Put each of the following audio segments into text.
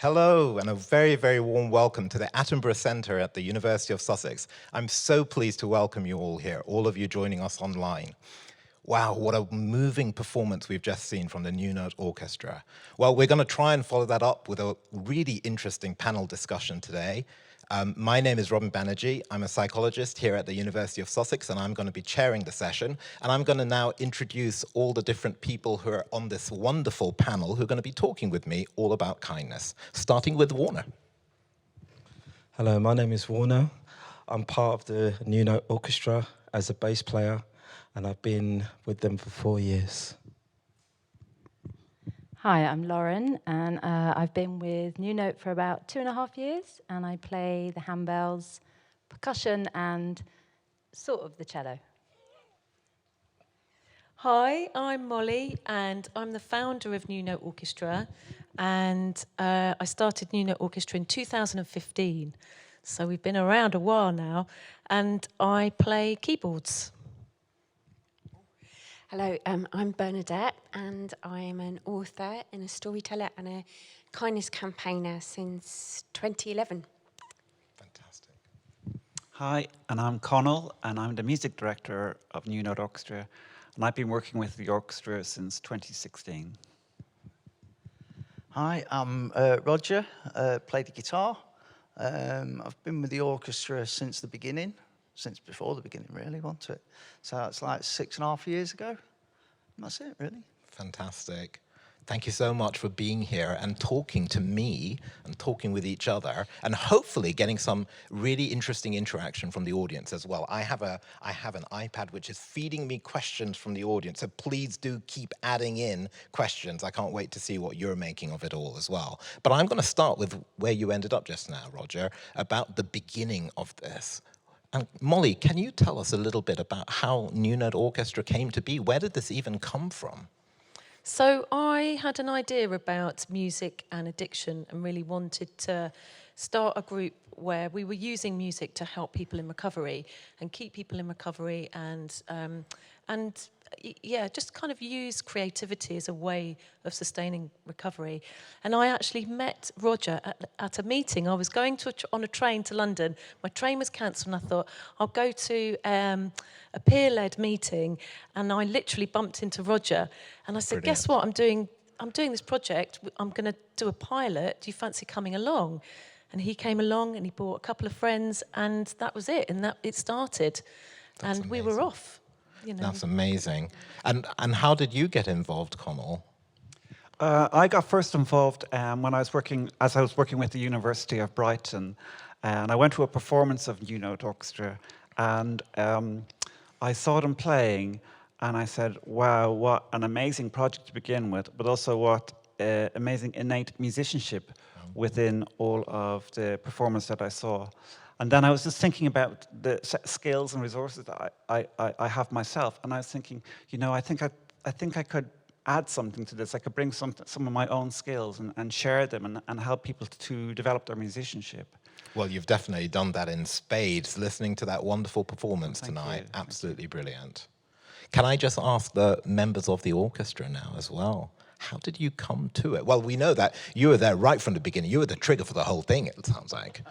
Hello, and a very, very warm welcome to the Attenborough Centre at the University of Sussex. I'm so pleased to welcome you all here, all of you joining us online. Wow, what a moving performance we've just seen from the new Note Orchestra. Well, we're going to try and follow that up with a really interesting panel discussion today. My name is Banerjee. I'm a psychologist here at the University of Sussex, and I'm going to be chairing the session. And I'm going to now introduce all the different people who are on this wonderful panel who are going to be talking with me all about kindness, starting with Warner. Hello, my name is Warner. I'm part of the New Note Orchestra as a bass player, and I've been with them for 4 years. Hi, I'm Lauren, and I've been with New Note for about 2.5 years, and I play the handbells, percussion, and sort of the cello. Hi, I'm Molly, and I'm the founder of New Note Orchestra, and I started New Note Orchestra in 2015, so we've been around a while now, and I play keyboards. Hello, I'm Bernadette, and I'm an author and a storyteller and a kindness campaigner since 2011. Fantastic. Hi, and I'm Conall, and I'm the music director of New Note Orchestra, and I've been working with the orchestra since 2016. Hi, I'm Roger, play the guitar. I've been with the orchestra since the beginning, since before the beginning really, wasn't it? So it's like 6.5 years ago, and that's it really. Fantastic. Thank you so much for being here and talking to me and talking with each other and hopefully getting some really interesting interaction from the audience as well. I have an iPad which is feeding me questions from the audience, so please do keep adding in questions. I can't wait to see what you're making of it all as well. But I'm going to start with where you ended up just now, Roger, about the beginning of this. And Molly, can you tell us a little bit about how New Note Orchestra came to be? Where did this even come from? So I had an idea about music and addiction and really wanted to start a group where we were using music to help people in recovery and keep people in recovery and just kind of use creativity as a way of sustaining recovery. And I actually met Roger at a meeting. I was going on a train to London. My train was cancelled, and I thought, I'll go to a peer-led meeting, and I literally bumped into Roger. And I said, Brilliant. Guess what? I'm doing this project. I'm going to do a pilot. Do you fancy coming along? And he came along, and he brought a couple of friends, and that was it. And it started. That's and we were amazing. off. You know. That's amazing. And how did you get involved, Conall? I got first involved when I was working with the University of Brighton, and I went to a performance of New Note Orchestra, and I saw them playing, and I said, wow, what an amazing project to begin with, but also what amazing innate musicianship within all of the performance that I saw. And then I was just thinking about the skills and resources that I have myself, and I was thinking, you know, I think I could add something to this. I could bring some of my own skills and share them and help people to develop their musicianship. Well, you've definitely done that in spades, listening to that wonderful performance Thank tonight. you. Absolutely brilliant. Can I just ask the members of the orchestra now as well? How did you come to it? Well, we know that you were there right from the beginning. You were the trigger for the whole thing, it sounds like.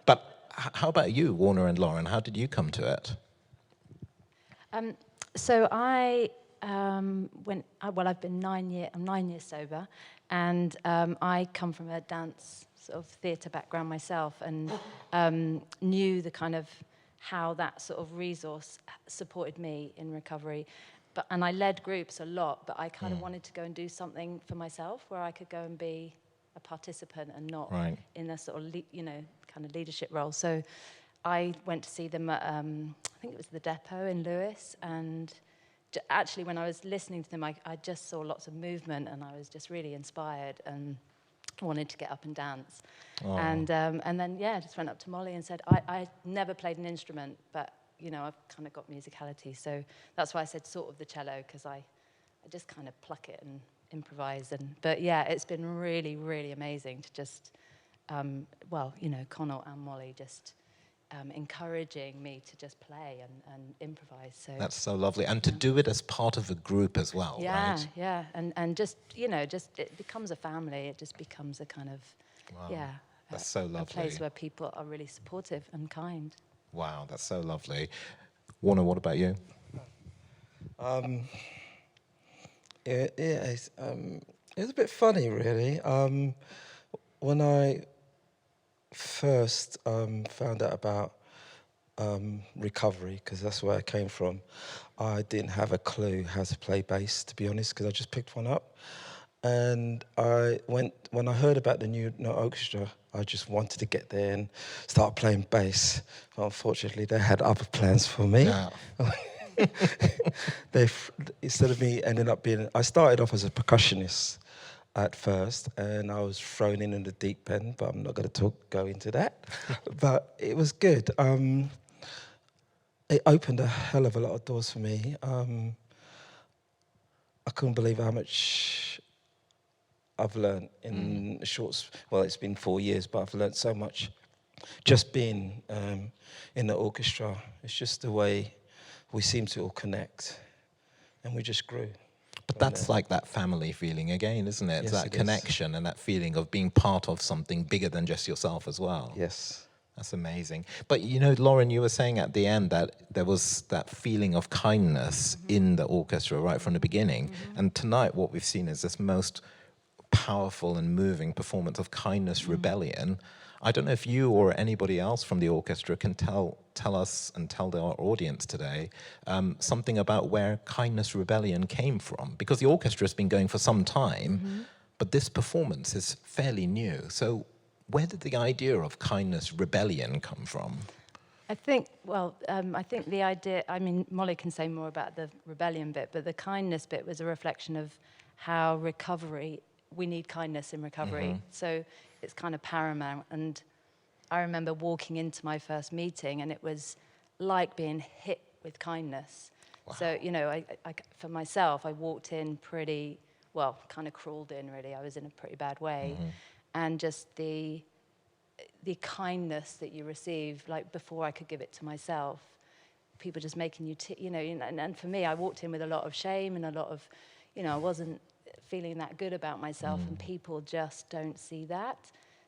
But how about you, Warner and Lauren? How did you come to it? So I've been 9 years. I'm 9 years sober, and I come from a dance sort of theatre background myself, and knew the kind of how that sort of resource supported me in recovery. And I led groups a lot, but I kind of wanted to go and do something for myself where I could go and be a participant and not in a sort of kind of leadership role. So I went to see them at I think it was the Depot in Lewis, and actually when I was listening to them, I just saw lots of movement, and I was just really inspired and wanted to get up and dance. Oh. And then just went up to Molly and said, I never played an instrument, but you know, I've kind of got musicality, so that's why I said sort of the cello, because I just kind of pluck it and improvise. But yeah, it's been really, really amazing to just, Conall and Molly just encouraging me to just play and improvise. So That's so lovely. And to do it as part of a group as well, right? Yeah, and just, it becomes a family. It just becomes a kind of Wow. Yeah. That's so A lovely. place where people are really supportive and kind. Wow, that's so lovely. Warner, what about you? It's a bit funny, really. When I first found out about recovery, because that's where I came from, I didn't have a clue how to play bass, to be honest, because I just picked one up. And when I heard about the new Note Orchestra, I just wanted to get there and start playing bass. But unfortunately, they had other plans for me. Yeah. Instead of me ending up being, I started off as a percussionist at first, and I was thrown in the deep end, but I'm not going to go into that. But it was good. It opened a hell of a lot of doors for me. I couldn't believe how much I've learned in well, it's been 4 years, but I've learned so much just being in the orchestra. It's just the way we seem to all connect, and we just grew. But that's like that family feeling again, isn't it? It's Yes, that it is. connection and that feeling of being part of something bigger than just yourself as well. Yes. That's amazing. But you know, Lauren, you were saying at the end that there was that feeling of kindness in the orchestra right from the beginning. And tonight what we've seen is this most powerful and moving performance of kindness rebellion. I don't know if you or anybody else from the orchestra can tell us and tell our audience today something about where kindness rebellion came from, because the orchestra has been going for some time, but this performance is fairly new. So where did the idea of kindness rebellion come from? I think the idea, I mean, Molly can say more about the rebellion bit, but the kindness bit was a reflection of how we need kindness in recovery. So it's kind of paramount. And I remember walking into my first meeting, and it was like being hit with kindness. Wow. So, you know, I for myself, I walked in pretty, well, kind of crawled in, really. I was in a pretty bad way. And just the kindness that you receive, like before I could give it to myself, people just making you, and for me, I walked in with a lot of shame and a lot of, I wasn't feeling that good about myself, and people just don't see that.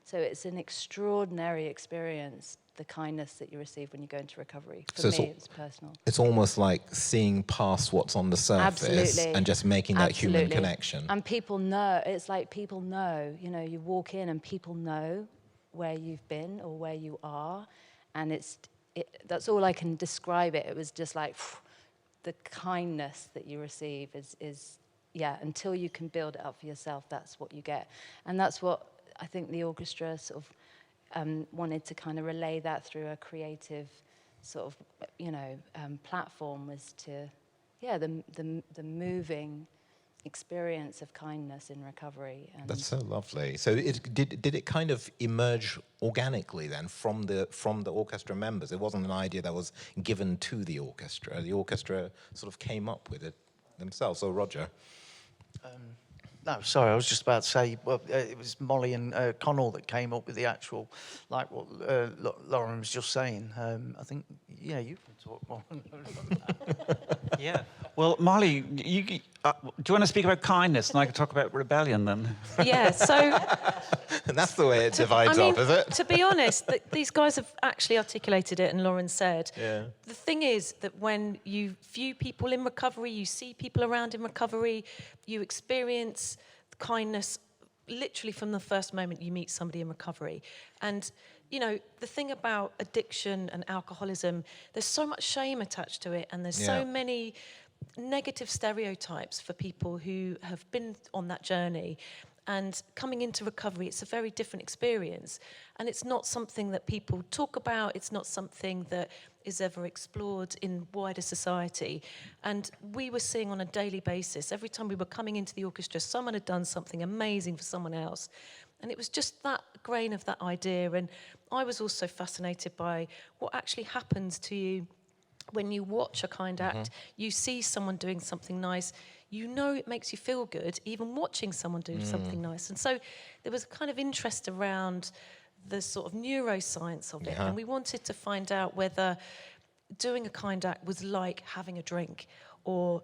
So it's an extraordinary experience, the kindness that you receive when you go into recovery. For me, it's personal. It's almost like seeing past what's on the surface. Absolutely. And just making that human connection. And people know, it's like people know, you walk in and people know where you've been or where you are, and that's all I can describe it. It was just like the kindness that you receive is until you can build it up for yourself, that's what you get. And that's what I think the orchestra sort of wanted to kind of relay that through a creative sort of, platform, was to, the moving experience of kindness in recovery. And that's so lovely. So did it kind of emerge organically then from the orchestra members? It wasn't an idea that was given to the orchestra. The orchestra sort of came up with it themselves. So Roger. No, sorry, I was just about to say, well, it was Molly and Conall that came up with the actual, like what Lauren was just saying. I think, you can talk more. Yeah. Well, Molly, do you want to speak about kindness, and I can talk about rebellion then? Yeah, so... And that's the way it divides up, is it? To be honest, these guys have actually articulated it, and Lauren said. Yeah. The thing is that when you view people in recovery, you see people around in recovery, you experience kindness literally from the first moment you meet somebody in recovery. And, the thing about addiction and alcoholism, there's so much shame attached to it, and there's so many negative stereotypes for people who have been on that journey. And coming into recovery, it's a very different experience. And it's not something that people talk about. It's not something that is ever explored in wider society. And we were seeing on a daily basis, every time we were coming into the orchestra, someone had done something amazing for someone else. And it was just that grain of that idea. And I was also fascinated by what actually happens to you when you watch a kind act. You see someone doing something nice, it makes you feel good, even watching someone do something nice. And so there was a kind of interest around the sort of neuroscience of it. And we wanted to find out whether doing a kind act was like having a drink, or,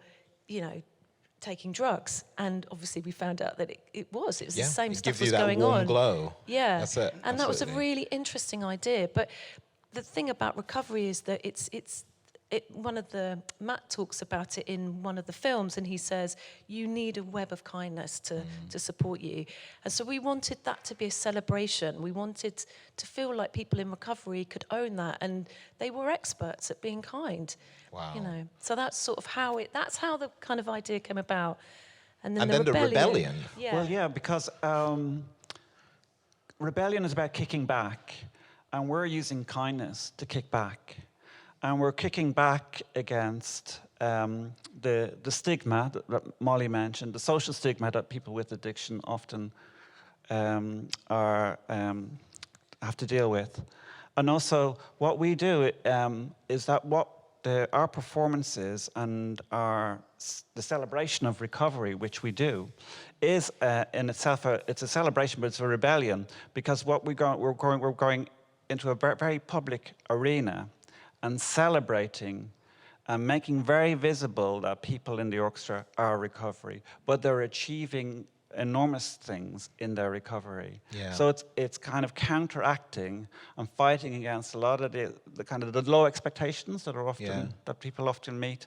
taking drugs, and obviously we found out that it was the same it stuff gives was you that going warm on. glow. Yeah, That's it. and that was a Absolutely. really interesting idea. But the thing about recovery is that one of the Matt talks about it in one of the films, and he says you need a web of kindness to support you. And so we wanted that to be a celebration. We wanted to feel like people in recovery could own that, and they were experts at being kind. Wow. You know, so that's sort of how that's how the kind of idea came about. And then And the then the rebellion. Yeah. Well, yeah, because rebellion is about kicking back, and we're using kindness to kick back. And we're kicking back against the stigma that Molly mentioned, the social stigma that people with addiction often have to deal with. And also, what we do is that our performances and the celebration of recovery, which we do, is in itself it's a celebration, but it's a rebellion, because we're going into a very public arena and celebrating and making very visible that people in the orchestra are recovery, but they're achieving enormous things in their recovery. Yeah. So it's kind of counteracting and fighting against a lot of the kind of the low expectations that are often that people often meet,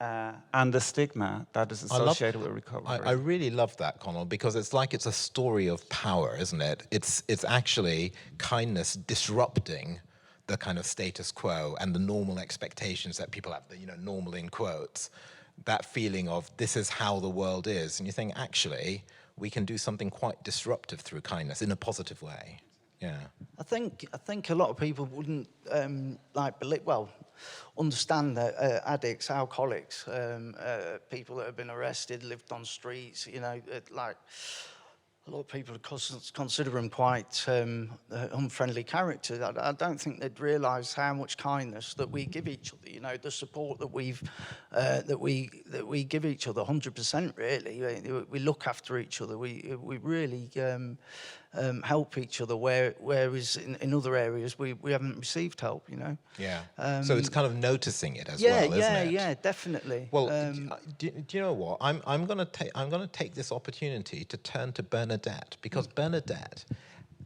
and the stigma that is associated with recovery. I really love that, Conall, because it's like it's a story of power, isn't it? It's actually kindness disrupting the kind of status quo and the normal expectations that people have, normal in quotes. That feeling of this is how the world is, and you think actually we can do something quite disruptive through kindness in a positive way. Yeah, I think a lot of people wouldn't understand that addicts, alcoholics, people that have been arrested, lived on streets, a lot of people consider them quite unfriendly characters. I don't think they'd realise how much kindness that we give each other. The support that we give each other, 100%. Really, we look after each other. We really help each other. Whereas in other areas we haven't received help. Yeah. So it's kind of noticing it as well, isn't it? Yeah, definitely. Well, do you know what? I'm going to take this opportunity to turn to Bernadette, because Bernadette,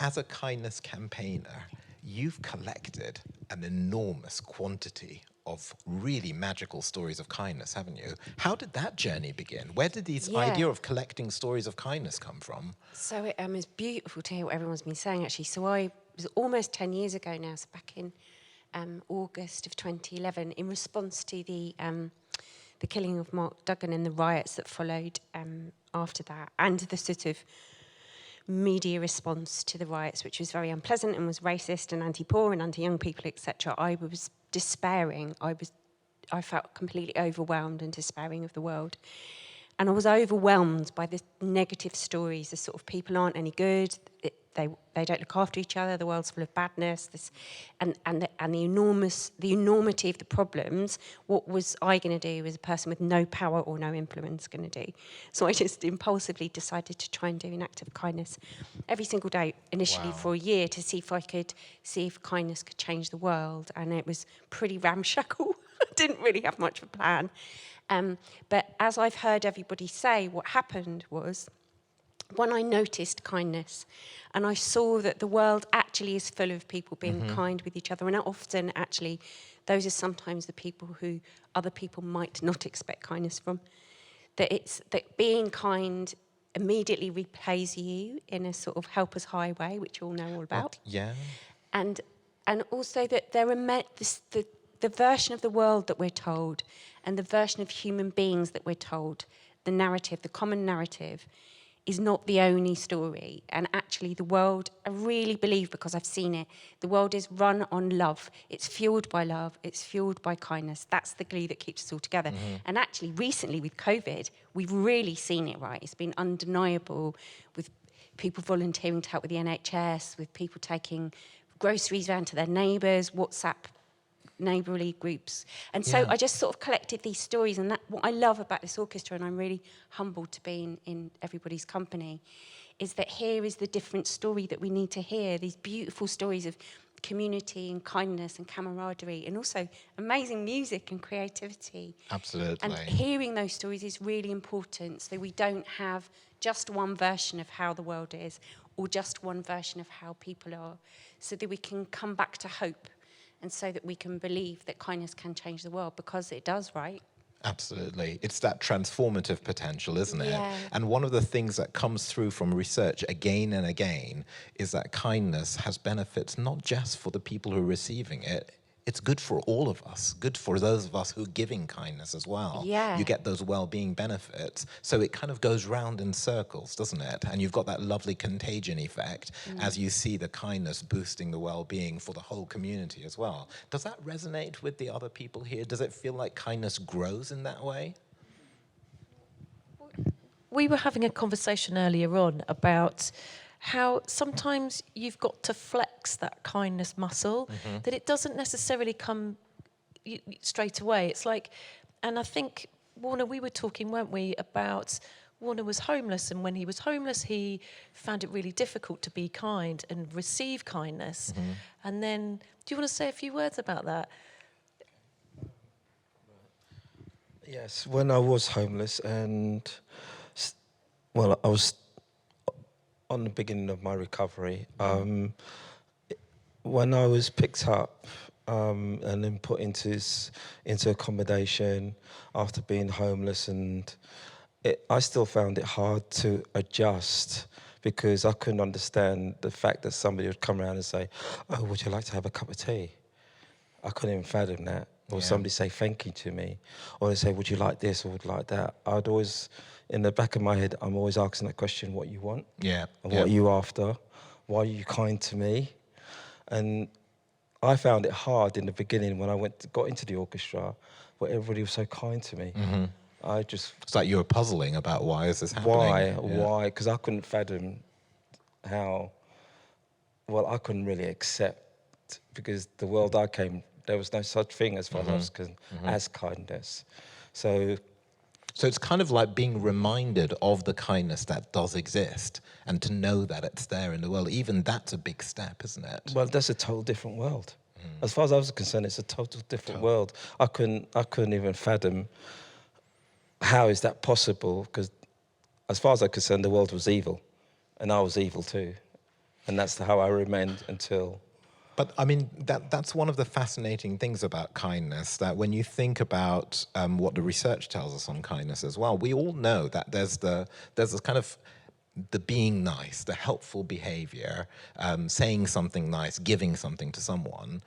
as a kindness campaigner, you've collected an enormous quantity of really magical stories of kindness, haven't you? How did that journey begin? Where did this idea of collecting stories of kindness come from? So it's beautiful to hear what everyone's been saying, actually. So it was almost 10 years ago now, so back in August of 2011, in response to the killing of Mark Duggan and the riots that followed after that, and the sort of media response to the riots, which was very unpleasant and was racist and anti-poor and anti-young people, etc. I was despairing. I felt completely overwhelmed and despairing of the world. And I was overwhelmed by the negative stories, the sort of people aren't any good, they don't look after each other, the world's full of badness, and the enormity of the problems. What was I going to do as a person with no power or no influence going to do? So I just impulsively decided to try and do an act of kindness every single day, initially for a year, to see if kindness could change the world. And it was pretty ramshackle. I didn't really have much of a plan. But as I've heard everybody say, what happened was, when I noticed kindness and I saw that the world actually is full of people being kind with each other, and often actually those are sometimes the people who other people might not expect kindness from, that being kind immediately replays you in a sort of helper's highway, which you all know all about. Yeah. And also that there are the version of the world that we're told and the version of human beings that we're told, the narrative, the common narrative, is not the only story. And actually the world, I really believe, because I've seen it, the world is run on love. It's fueled by love. It's fueled by kindness. That's the glue that keeps us all together. And actually recently with COVID, we've really seen it, right? It's been undeniable, with people volunteering to help with the NHS, with people taking groceries around to their neighbours, WhatsApp neighbourly groups. And so I just sort of collected these stories, and that what I love about this orchestra, and I'm really humbled to be in everybody's company, is that here is the different story that we need to hear, these beautiful stories of community and kindness and camaraderie, and also amazing music and creativity. Absolutely. And hearing those stories is really important, so we don't have just one version of how the world is, or just one version of how people are, so that we can come back to hope, and so that we can believe that kindness can change the world, because it does, right? Absolutely. It's that transformative potential, isn't it? Yeah. And one of the things that comes through from research again and again is that kindness has benefits not just for the people who are receiving it. It's good for all of us, good for those of us who are giving kindness as well. Yeah. You get those well-being benefits. So it kind of goes round in circles, doesn't it? And you've got that lovely contagion effect as you see the kindness boosting the well-being for the whole community as well. Does that resonate with the other people here? Does it feel like kindness grows in that way? We were having a conversation earlier on about how sometimes you've got to flex that kindness muscle, that it doesn't necessarily come straight away. It's like, and I think, Warner, we were talking, weren't we, about Warner was homeless, and when he was homeless, he found it really difficult to be kind and receive kindness. And then, do you want to say a few words about that? Yes, when I was homeless and, well, I was on the beginning of my recovery. When I was picked up and then put into accommodation after being homeless, and I still found it hard to adjust, because I couldn't understand the fact that somebody would come around and say, "Oh, would you like to have a cup of tea?" I couldn't even fathom that. Or somebody say thank you to me, or they say, "Would you like this or would you like that?" I'd always, in the back of my head, I'm always asking that question: what you want? Yeah. And what are you after? Why are you kind to me? And I found it hard in the beginning when I got into the orchestra, where everybody was so kind to me. I just, It's like you were puzzling about why is this happening? why? Because I couldn't fathom how. Well, I couldn't really accept, because the world I came, there was no such thing as far as I was concerned as kindness. So it's kind of like being reminded of the kindness that does exist, and to know that it's there in the world. Even that's a big step, isn't it? well, that's a total different world. As far as I was concerned, it's a total different world. I couldn't even fathom how is that possible, because as far as I'm concerned, the world was evil, and I was evil too. And that's how I remained until... But I mean, that's one of the fascinating things about kindness, that when you think about what the research tells us on kindness as well, we all know that there's this kind of the being nice, the helpful behavior, saying something nice, giving something to someone.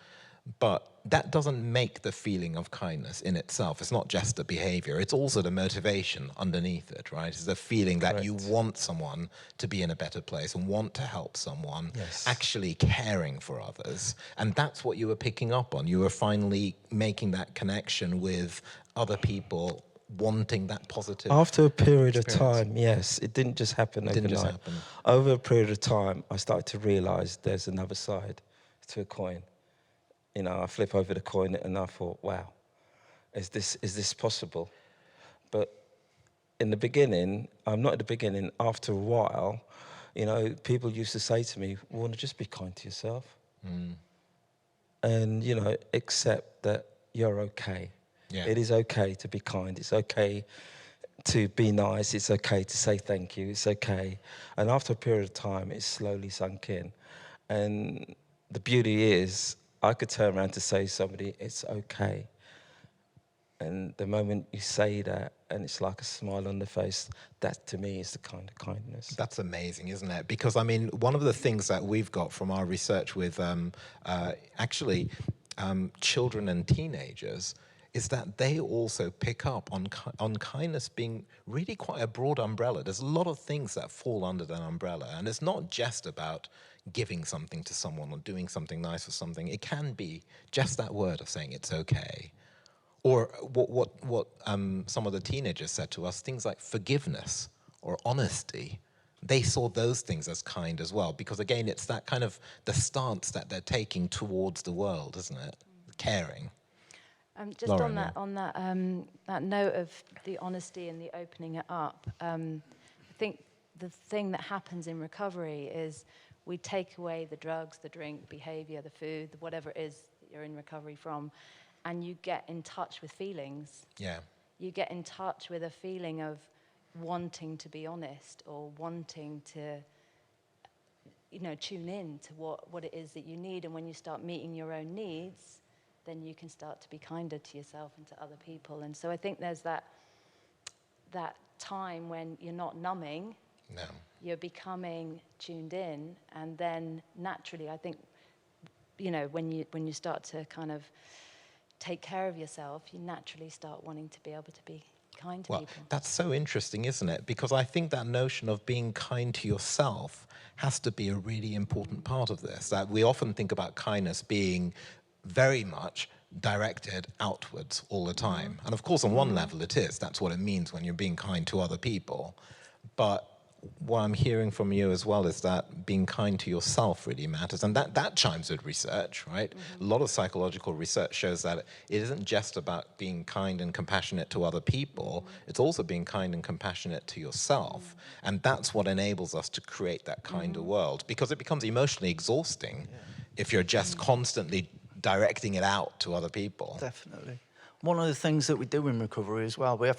But that doesn't make the feeling of kindness in itself. It's not just the behavior. It's also the motivation underneath it, right? It's the feeling that you want someone to be in a better place and want to help someone, actually caring for others. And that's what you were picking up on. You were finally making that connection with other people, wanting that positive After a period of experience. time, yes, it didn't just happen overnight. Didn't just happen. Over a period of time, I started to realise there's another side to a coin. You know, I flip over the coin and I thought, wow, is this possible? But in the beginning, not at the beginning, after a while, you know, people used to say to me, "Warner, just be kind to yourself." And, you know, accept that you're okay. Yeah. It is okay to be kind. It's okay to be nice. It's okay to say thank you. It's okay. And after a period of time, it slowly sunk in. And the beauty is, I could turn around to say to somebody, "It's okay." And the moment you say that, and it's like a smile on the face, that to me is the kind of kindness. That's amazing, isn't it? Because, I mean, one of the things that we've got from our research with children and teenagers is that they also pick up on kindness being really quite a broad umbrella. There's a lot of things that fall under that umbrella, and it's not just about giving something to someone or doing something nice for something. It can be just that word of saying it's okay. Or what some of the teenagers said to us, things like forgiveness or honesty. They saw those things as kind as well, because again, it's that kind of the stance that they're taking towards the world, isn't it? Caring. Just Lauren, on that note of the honesty and the opening it up, I think the thing that happens in recovery is we take away the drugs, the drink, behavior, the food, whatever it is that you're in recovery from, and you get in touch with feelings. Yeah. You get in touch with a feeling of wanting to be honest, or wanting to, tune in to what it is that you need. And when you start meeting your own needs, then you can start to be kinder to yourself and to other people. And so I think there's that time when you're not numbing, No. you're becoming tuned in, and then naturally, I think, when you start to kind of take care of yourself, you naturally start wanting to be able to be kind to people. That's so interesting, isn't it? Because I think that notion of being kind to yourself has to be a really important part of this. That we often think about kindness being very much directed outwards all the time. And of course, on one level it is. That's what it means when you're being kind to other people. But what I'm hearing from you as well is that being kind to yourself really matters. And that chimes with research, right? A lot of psychological research shows that it isn't just about being kind and compassionate to other people, it's also being kind and compassionate to yourself. And that's what enables us to create that kinder world, because it becomes emotionally exhausting if you're just constantly directing it out to other people. Definitely. One of the things that we do in recovery as well, we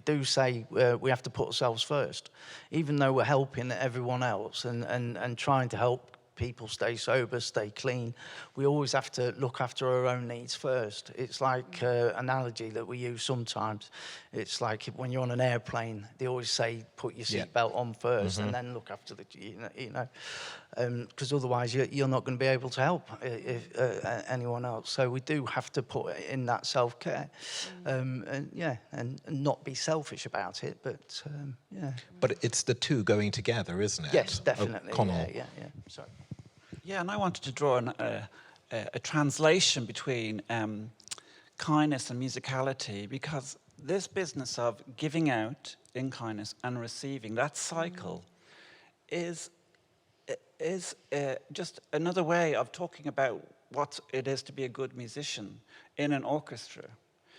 do say we have to put ourselves first, even though we're helping everyone else and trying to help people stay sober, stay clean. We always have to look after our own needs first. It's like an analogy that we use sometimes. It's like when you're on an airplane, they always say put your seatbelt on first and then look after the, because otherwise you're not going to be able to help anyone else. So we do have to put in that self-care, and not be selfish about it. But But it's the two going together, isn't it? yes, definitely. Conall. Yeah. Sorry. Yeah, and I wanted to draw a translation between kindness and musicality, because this business of giving out in kindness and receiving, that cycle, is just another way of talking about what it is to be a good musician in an orchestra.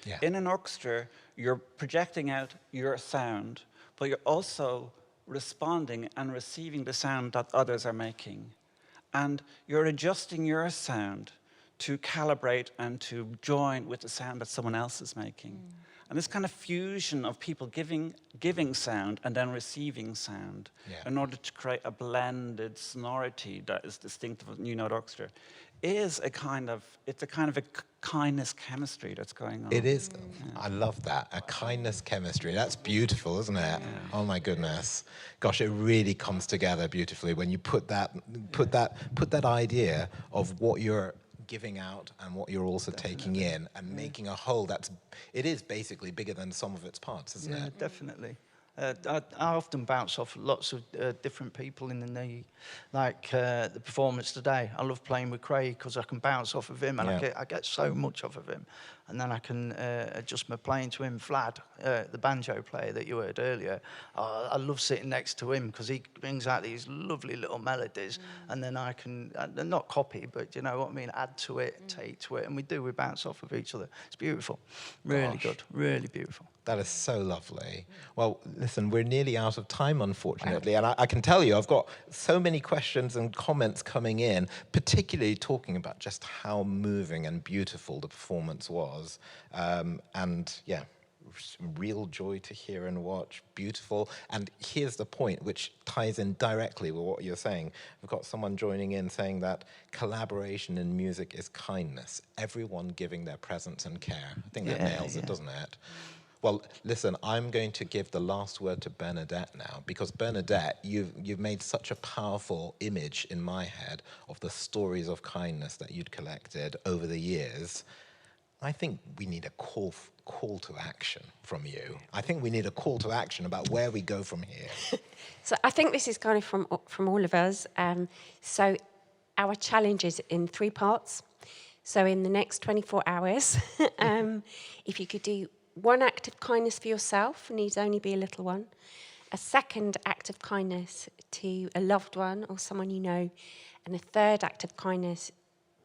Yeah. In an orchestra, you're projecting out your sound, but you're also responding and receiving the sound that others are making. And you're adjusting your sound to calibrate and to join with the sound that someone else is making. And this kind of fusion of people giving sound and then receiving sound in order to create a blended sonority that is distinctive of New Note Orchestra is a kind of a kindness chemistry that's going on. It is. I love that. A kindness chemistry. That's beautiful, isn't it? Oh my goodness. Gosh, it really comes together beautifully when you put that idea of what you're giving out and what you're also taking in and making a whole it is basically bigger than the sum of its parts, isn't it? Yeah, definitely. I often bounce off lots of different people in the performance today. I love playing with Craig because I can bounce off of him, and I get so much off of him. And then I can adjust my playing to him. Vlad, the banjo player that you heard earlier, I love sitting next to him because he brings out these lovely little melodies, and then I can, not copy, but you know what I mean, add to it, take to it, and we bounce off of each other. It's beautiful. Really good, really beautiful. That is so lovely. Well, listen, we're nearly out of time, unfortunately, and I can tell you I've got so many questions and comments coming in, particularly talking about just how moving and beautiful the performance was. And yeah, real joy to hear and watch, beautiful. And here's the point, which ties in directly with what you're saying. We've got someone joining in saying that collaboration in music is kindness, everyone giving their presence and care. I think that nails it, doesn't it? Well, listen, I'm going to give the last word to Bernadette now, because Bernadette, you've made such a powerful image in my head of the stories of kindness that you'd collected over the years. I think we need a call to action from you. I think we need a call to action about where we go from here. So I think this is kind of from all of us. So our challenge is in 3 parts. So in the next 24 hours, if you could do 1 act of kindness for yourself, needs only be a little one. A 2nd act of kindness to a loved one or someone you know. And a 3rd act of kindness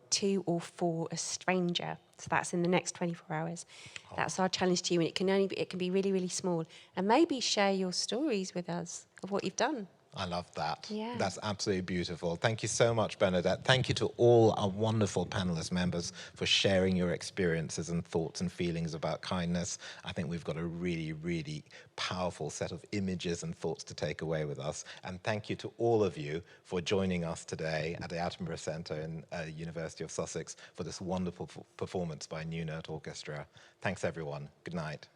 to or for a stranger. So that's in the next 24 hours. That's our challenge to you, and it can be really, really small. And maybe share your stories with us of what you've done. I love that. Yeah. That's absolutely beautiful. Thank you so much, Bernadette. Thank you to all our wonderful panelist members for sharing your experiences and thoughts and feelings about kindness. I think we've got a really, really powerful set of images and thoughts to take away with us. And thank you to all of you for joining us today at the Attenborough Centre in University of Sussex for this wonderful performance by Note Orchestra. Thanks, everyone. Good night.